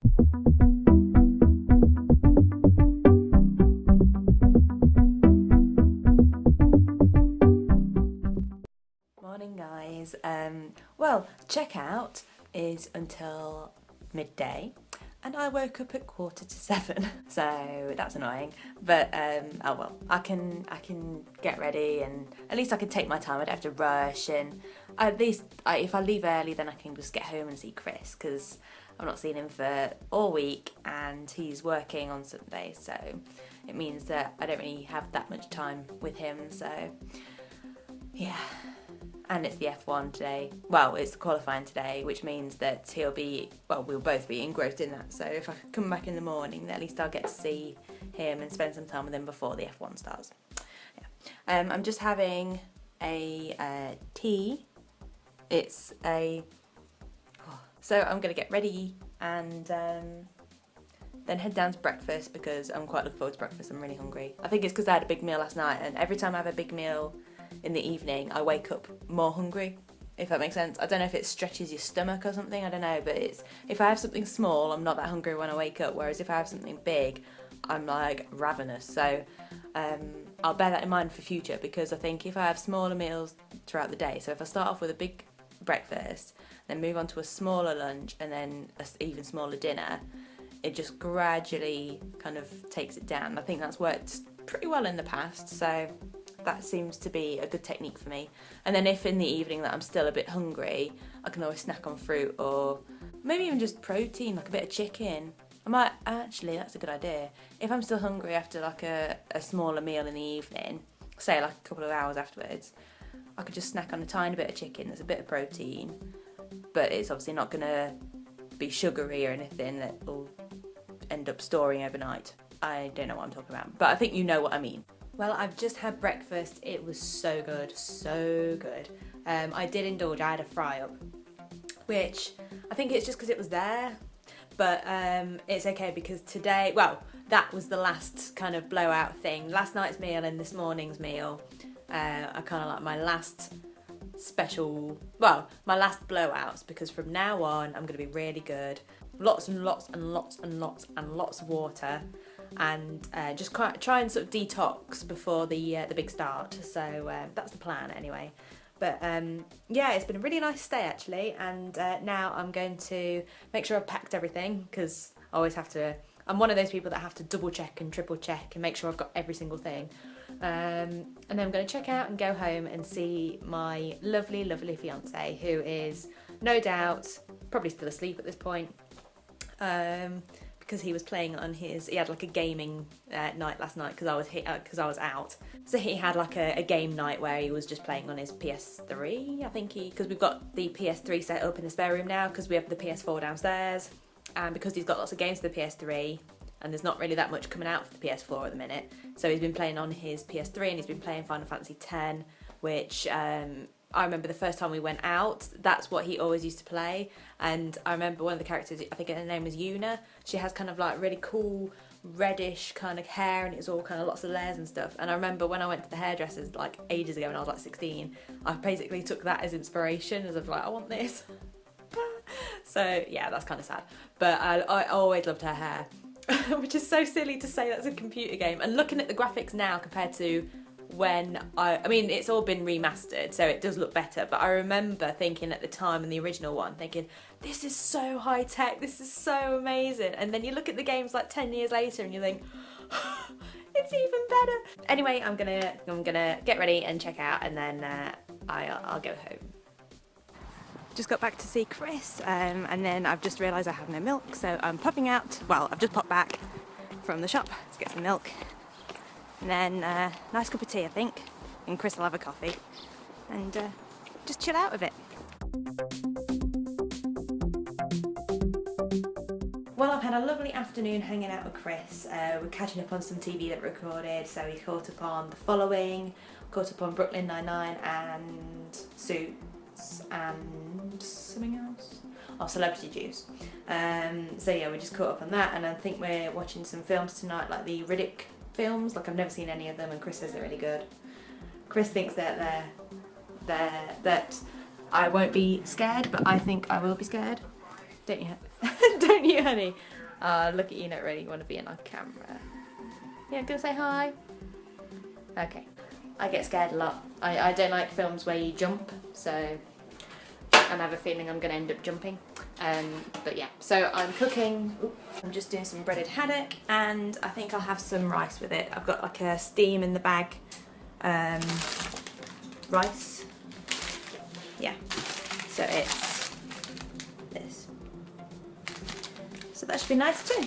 Morning guys. Well, checkout is until midday and I woke up at 6:45, so that's annoying, but oh well, I can get ready and at least I can take my time. I don't have to rush, and at least if I leave early then I can just get home and see Chris, because I've not seen him for all week and he's working on Sunday, so it means that I don't really have that much time with him, so yeah. And it's the F1 today. Well, it's the qualifying today, which means that we'll both be engrossed in that. So if I come back in the morning, then at least I'll get to see him and spend some time with him before the F1 starts. Yeah. I'm just having a tea. It's so I'm gonna get ready and then head down to breakfast, because I'm quite looking forward to breakfast. I'm really hungry. I think it's because I had a big meal last night, and every time I have a big meal in the evening I wake up more hungry, if that makes sense. I don't know if it stretches your stomach or something, I don't know, but if I have something small I'm not that hungry when I wake up, whereas if I have something big I'm like ravenous. So I'll bear that in mind for future, because I think if I have smaller meals throughout the day, so if I start off with a big breakfast, then move on to a smaller lunch and then an even smaller dinner, it just gradually kind of takes it down. I think that's worked pretty well in the past, so that seems to be a good technique for me. And then if in the evening that I'm still a bit hungry, I can always snack on fruit, or maybe even just protein, like a bit of chicken. I might, actually, that's a good idea. If I'm still hungry after like a smaller meal in the evening, say like a couple of hours afterwards, I could just snack on a tiny bit of chicken. There's a bit of protein, but it's obviously not gonna be sugary or anything that will end up storing overnight. I don't know what I'm talking about, but I think you know what I mean. Well, I've just had breakfast. It was so good, so good. I did indulge. I had a fry up, which I think it's just because it was there, but it's okay because today, well, that was the last kind of blowout thing. Last night's meal and this morning's meal are kind of like my last my last blowouts, because from now on I'm going to be really good. Lots and lots and lots and lots and lots of water, and just try and sort of detox before the big start. So that's the plan anyway. But yeah, it's been a really nice stay actually, and now I'm going to make sure I've packed everything, because I always have to. I'm one of those people that have to double check and triple check and make sure I've got every single thing. And then I'm going to check out and go home and see my lovely, lovely fiance, who is no doubt probably still asleep at this point. Because he was playing on he had like a gaming night last night, because I was out. So he had like a game night where he was just playing on his PS3, I think because we've got the PS3 set up in the spare room now, because we have the PS4 downstairs, and because he's got lots of games for the PS3 and there's not really that much coming out for the PS4 at the minute, so he's been playing on his PS3 and he's been playing Final Fantasy X, which I remember the first time we went out, that's what he always used to play. And I remember one of the characters, I think her name was Yuna, she has kind of like really cool reddish kind of hair, and it's all kind of lots of layers and stuff. And I remember when I went to the hairdressers like ages ago when I was like 16, I basically took that as inspiration, as of like, I want this. So yeah, that's kind of sad. But I always loved her hair, which is so silly to say that's a computer game. And looking at the graphics now compared to when I mean it's all been remastered, so it does look better, but I remember thinking at the time in the original one, thinking this is so high tech, this is so amazing, and then you look at the games like 10 years later and you think it's even better. Anyway, I'm gonna get ready and check out, and then I'll go home. Just got back to see Chris, and then I've just realised I have no milk, so I'm popping out. Well, I've just popped back from the shop to get some milk. And then nice cup of tea, I think, and Chris will have a coffee, and just chill out a bit. Well, I've had a lovely afternoon hanging out with Chris. We're catching up on some TV that we recorded, so he's caught up on The Following, caught up on Brooklyn Nine-Nine and Suits and something else. Oh, Celebrity Juice. So yeah, we just caught up on that, and I think we're watching some films tonight, like the Riddick films. Like, I've never seen any of them, and Chris says they're really good. Chris thinks that that I won't be scared, but I think I will be scared. Don't you? Don't you, honey? Look at you, not really want to be in on camera. Yeah, gonna say hi? Okay. I get scared a lot. I don't like films where you jump, so I have a feeling I'm gonna end up jumping. But yeah, so I'm cooking. I'm just doing some breaded haddock, and I think I'll have some rice with it. I've got like a steam in the bag rice. Yeah, so it's this. So that should be nice too.